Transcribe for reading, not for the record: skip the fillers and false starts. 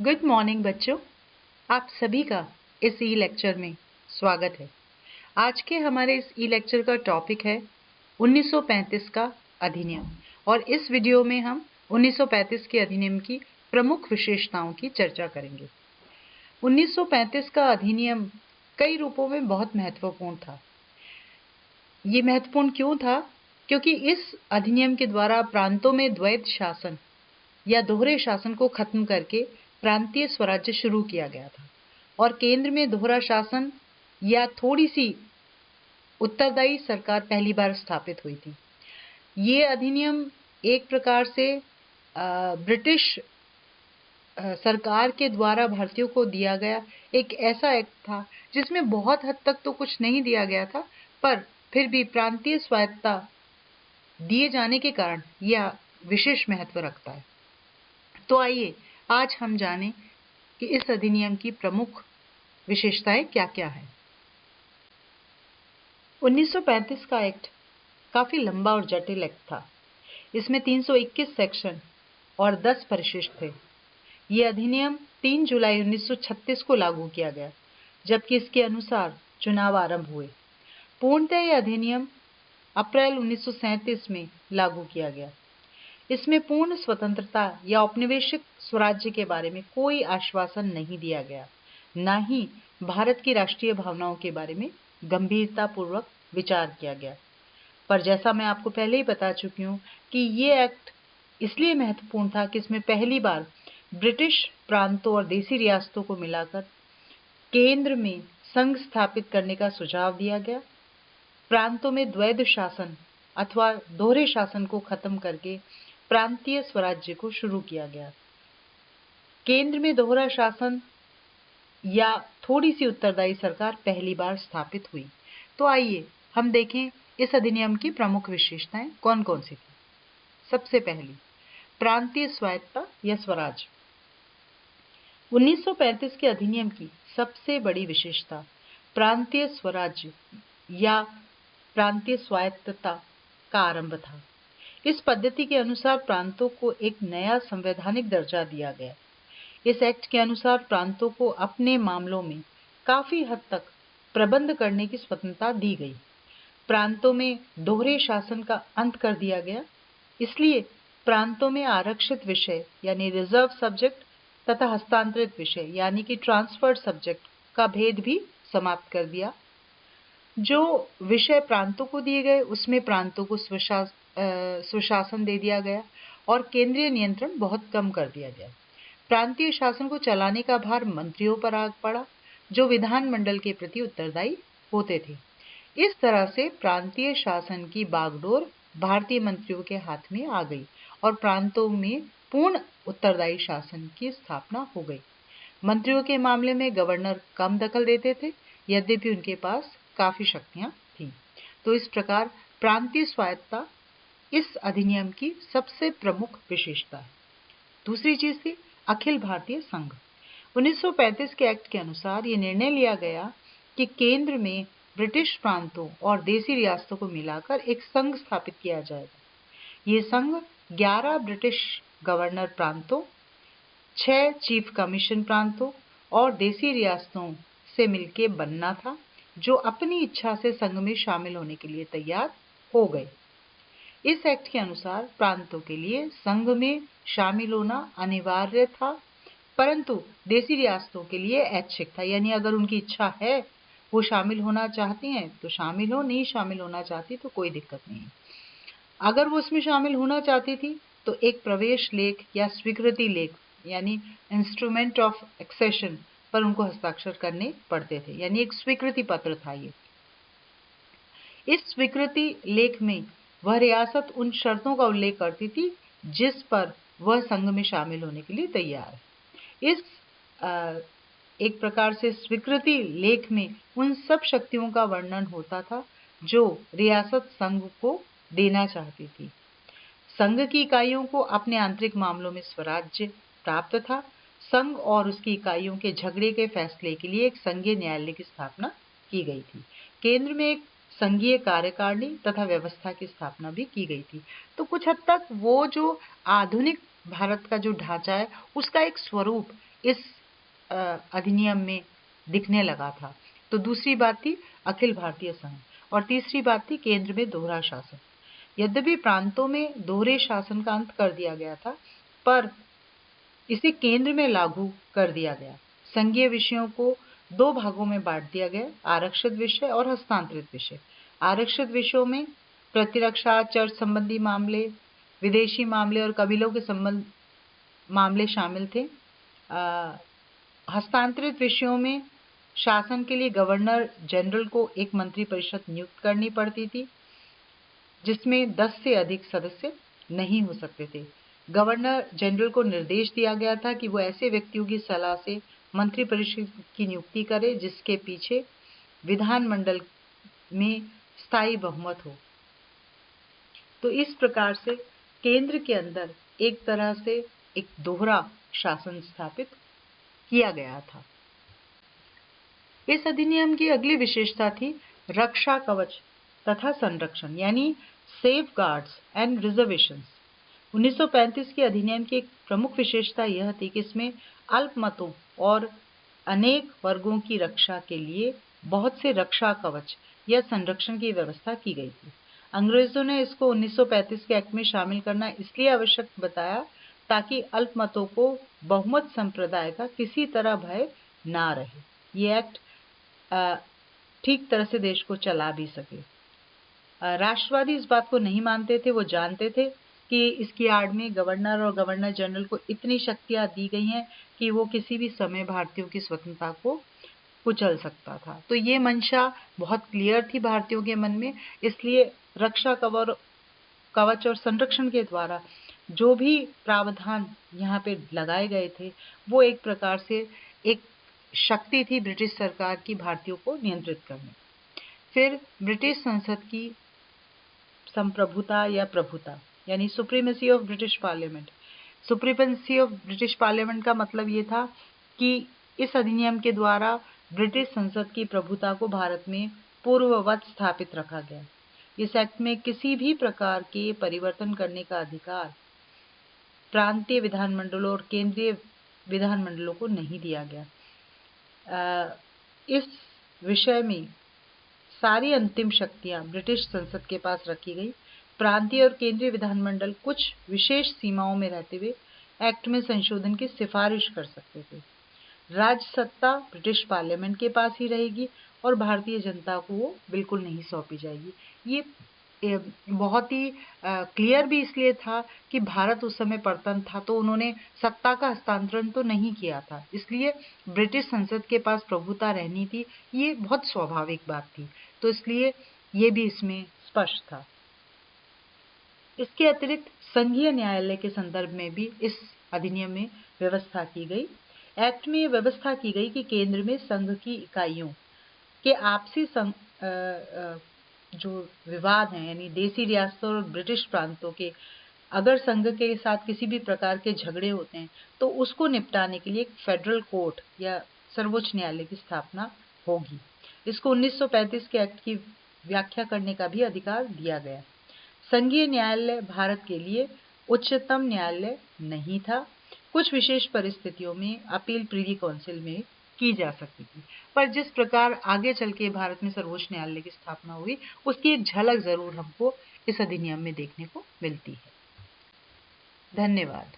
Good morning बच्चों, आप सभी का इस ई लेक्चर में स्वागत है। आज के हमारे इस ई लेक्चर का टॉपिक है 1935 का अधिनियम और इस वीडियो में हम 1935 के अधिनियम की प्रमुख विशेषताओं की चर्चा करेंगे। 1935 का अधिनियम कई रूपों में बहुत महत्वपूर्ण था। ये महत्वपूर्ण क्यों था? क्योंकि इस अधिनियम के द्वारा प्रांतों में द्वैत शासन या दोहरे शासन को खत्म करके प्रांतीय स्वराज्य शुरू किया गया था और केंद्र में दोहरा शासन या थोड़ी सी उत्तरदायी सरकार पहली बार स्थापित हुई थी। ये अधिनियम एक प्रकार से ब्रिटिश सरकार के द्वारा भारतीयों को दिया गया एक ऐसा एक्ट था जिसमें बहुत हद तक तो कुछ नहीं दिया गया था, पर फिर भी प्रांतीय स्वायत्तता दिए जाने के कारण यह विशेष महत्व रखता है। तो आइए आज हम जानें कि इस अधिनियम की प्रमुख विशेषताएं क्या-क्या हैं। 1935 का एक्ट काफी लंबा और जटिल एक्ट था। इसमें 321 सेक्शन और 10 परिशिष्ट थे। यह अधिनियम 3 जुलाई 1936 को लागू किया गया, जबकि इसके अनुसार चुनाव आरंभ हुए। पूर्णतः यह अधिनियम अप्रैल 1937 में लागू किया गया। इसमें पूर्ण स्वतंत्रता या औपनिवेशिक स्वराज्य के बारे में कोई आश्वासन नहीं दिया गया, न ही भारत की राष्ट्रीय भावनाओं के बारे में गंभीरतापूर्वक विचार किया गया। पर जैसा मैं आपको पहले ही बता चुकी हूँ कि ये एक्ट इसलिए महत्वपूर्ण था कि इसमें पहली बार ब्रिटिश प्रांतों और देसी रियासतों को मिलाकर केंद्र में संघ स्थापित करने का सुझाव दिया गया। प्रांतों में द्वैध शासन अथवा दोहरे शासन को खत्म करके प्रांतीय स्वराज्य को शुरू किया गया। केंद्र में दोहरा शासन या थोड़ी सी उत्तरदायी सरकार पहली बार स्थापित हुई। तो आइए हम देखें इस अधिनियम की प्रमुख विशेषताएं कौन कौन सी थी। सबसे पहली, प्रांतीय स्वायत्तता या स्वराज। 1935 के अधिनियम की सबसे बड़ी विशेषता प्रांतीय स्वराज्य या प्रांतीय स्वायत्तता का आरंभ था। इस पद्धति के अनुसार प्रांतों को एक नया संवैधानिक दर्जा दिया गया। इस एक्ट के अनुसार प्रांतों को अपने मामलों में काफी हद तक प्रबंध करने की स्वतंत्रता दी गई। प्रांतों में दोहरे शासन का अंत कर दिया गया, इसलिए प्रांतों में आरक्षित विषय यानी रिजर्व सब्जेक्ट तथा हस्तांतरित विषय यानी कि ट्रांसफर्ड सब्जेक्ट का भेद भी समाप्त कर दिया। जो विषय प्रांतों को दिए गए उसमें प्रांतों को स्वशासन दे दिया गया और केंद्रीय नियंत्रण बहुत कम कर दिया गया। प्रांतीय शासन को चलाने का भार मंत्रियों पर आ पड़ा, जो विधानमंडल के प्रति उत्तरदायी होते थे। इस तरह से प्रांतीय शासन की बागडोर भारतीय मंत्रियों के हाथ में आ गई और प्रांतों में पूर्ण उत्तरदायी शासन की स्थापना हो गई। मंत्रियों के मामले में गवर्नर कम दखल देते थे, यद्यपि उनके पास काफी शक्तियां थीं। तो इस प्रकार प्रांतीय स्वायत्तता इस अधिनियम की सबसे प्रमुख विशेषता है। दूसरी चीज थी अखिल भारतीय संघ। 1935 के एक्ट के अनुसार यह निर्णय लिया गया कि केंद्र में ब्रिटिश प्रांतों और देसी रियासतों को मिलाकर एक संघ स्थापित किया जाएगा। ये संघ 11 ब्रिटिश गवर्नर प्रांतों, 6 चीफ कमीशन प्रांतों और देसी रियासतों से मिलकर बनना था, जो अपनी इच्छा से संघ में शामिल होने के लिए तैयार हो गए। इस एक्ट के अनुसार प्रांतों के लिए संघ में शामिल होना अनिवार्य था, परंतु देसी रियासतों के लिए ऐच्छिक था, यानी अगर उनकी इच्छा है, वो शामिल होना चाहती हैं तो शामिल हो, नहीं शामिल होना चाहती तो कोई दिक्कत नहीं। अगर वो उसमें शामिल होना चाहती थी तो एक प्रवेश लेख या स्वीकृति लेख यानी इंस्ट्रूमेंट ऑफ एक्सेशन पर उनको हस्ताक्षर करने पड़ते थे, यानी एक स्वीकृति पत्र था ये। इस स्वीकृति लेख में वह रियासत उन शर्तों का उल्लेख करती थी जिस पर वह संघ में शामिल होने के लिए तैयार है। इस एक प्रकार से स्वीकृति लेख में उन सब शक्तियों का वर्णन होता था जो रियासत संघ को देना चाहती थी। संघ की इकाइयों को अपने आंतरिक मामलों में स्वराज्य प्राप्त था। संघ और उसकी इकाइयों के झगड़े के फैसले के लिए एक संघीय न्यायालय की स्थापना की गई थी। केंद्र में एक संघीय कार्यकारिणी तथा व्यवस्था की स्थापना भी की गई थी। तो कुछ हद तक वो जो आधुनिक भारत का जो ढांचा है उसका एक स्वरूप इस अधिनियम में दिखने लगा था। तो दूसरी बात थी अखिल भारतीय संघ, और तीसरी बात थी केंद्र में दोहरा शासन। यद्यपि प्रांतों में दोहरे शासन का अंत कर दिया गया था, पर इसे केंद्र में लागू कर दिया गया। संघीय विषयों को दो भागों में बांट दिया गया, आरक्षित विषय और हस्तांतरित विषय। आरक्षित विषयों में प्रतिरक्षा, चर्च संबंधी मामले, विदेशी मामले और कबीलों के संबंध मामले शामिल थे। हस्तांतरित विषयों में शासन के लिए गवर्नर जनरल को एक मंत्री परिषद नियुक्त करनी पड़ती थी, जिसमें 10 से अधिक सदस्य नहीं हो सकते थे। गवर्नर जनरल को निर्देश दिया गया था कि वो ऐसे व्यक्तियों की सलाह से मंत्री परिषद की नियुक्ति करे जिसके पीछे विधानमंडल में स्थायी बहुमत हो। तो इस प्रकार से केंद्र के अंदर एक तरह से एक दोहरा शासन स्थापित किया गया था। इस अधिनियम की अगली विशेषता थी रक्षा कवच तथा संरक्षण, यानी सेफ गार्ड्स एंड रिजर्वेशंस। 1935 के अधिनियम की एक प्रमुख विशेषता यह थी कि इसमें अल्पमतों और अनेक वर्गों की रक्षा के लिए बहुत से रक्षा कवच या संरक्षण की व्यवस्था की गई थी। अंग्रेजों ने इसको 1935 के एक्ट में शामिल करना इसलिए आवश्यक बताया ताकि अल्पमतों को बहुमत संप्रदाय का किसी तरह भय ना रहे। ये एक्ट ठीक तरह से देश को चला भी सके। राष्ट्रवादी इस बात को नहीं मानते थे। वो जानते थे कि इसकी आड़ में गवर्नर और गवर्नर जनरल को इतनी शक्तियां दी गई हैं कि वो किसी भी समय भारतीयों की स्वतंत्रता को कुचल सकता था। तो ये मंशा बहुत क्लियर थी भारतीयों के मन में, इसलिए रक्षा कवच और संरक्षण के द्वारा जो भी प्रावधान यहाँ पे लगाए गए थे वो एक प्रकार से एक शक्ति थी ब्रिटिश सरकार की भारतीयों को नियंत्रित करने। फिर ब्रिटिश संसद की संप्रभुता या प्रभुता, यानी supremacy of British parliament. Supremacy of British parliament का मतलब ये था कि इस अधिनियम के द्वारा ब्रिटिश संसद की प्रभुता को भारत में पूर्ववत स्थापित रखा गया। इस एक्ट में किसी भी प्रकार के परिवर्तन करने का अधिकार प्रांतीय विधानमंडलों और केंद्रीय विधानमंडलों को नहीं दिया गया। इस विषय में सारी अंतिम शक्तियां ब्रिटिश संसद के पास रखी गई। प्रांतीय और केंद्रीय विधानमंडल कुछ विशेष सीमाओं में रहते हुए एक्ट में संशोधन की सिफारिश कर सकते थे। राज्य सत्ता ब्रिटिश पार्लियामेंट के पास ही रहेगी और भारतीय जनता को वो बिल्कुल नहीं सौंपी जाएगी। ये बहुत ही क्लियर भी इसलिए था कि भारत उस समय परतंत्र था, तो उन्होंने सत्ता का हस्तांतरण तो नहीं किया था, इसलिए ब्रिटिश संसद के पास प्रभुता रहनी थी। ये बहुत स्वाभाविक बात थी, तो इसलिए ये भी इसमें स्पष्ट था। इसके अतिरिक्त संघीय न्यायालय के संदर्भ में भी इस अधिनियम में व्यवस्था की गई। एक्ट में ये व्यवस्था की गई कि केंद्र में संघ की इकाइयों के आपसी जो विवाद हैं, यानी देसी रियासतों और ब्रिटिश प्रांतों के, अगर संघ के साथ किसी भी प्रकार के झगड़े होते हैं तो उसको निपटाने के लिए एक फेडरल कोर्ट या सर्वोच्च न्यायालय की स्थापना होगी। इसको 1935 के एक्ट की व्याख्या करने का भी अधिकार दिया गया। संघीय न्यायालय भारत के लिए उच्चतम न्यायालय नहीं था। कुछ विशेष परिस्थितियों में अपील प्रिवी काउंसिल में की जा सकती थी, पर जिस प्रकार आगे चल के भारत में सर्वोच्च न्यायालय की स्थापना हुई उसकी एक झलक जरूर हमको इस अधिनियम में देखने को मिलती है। धन्यवाद।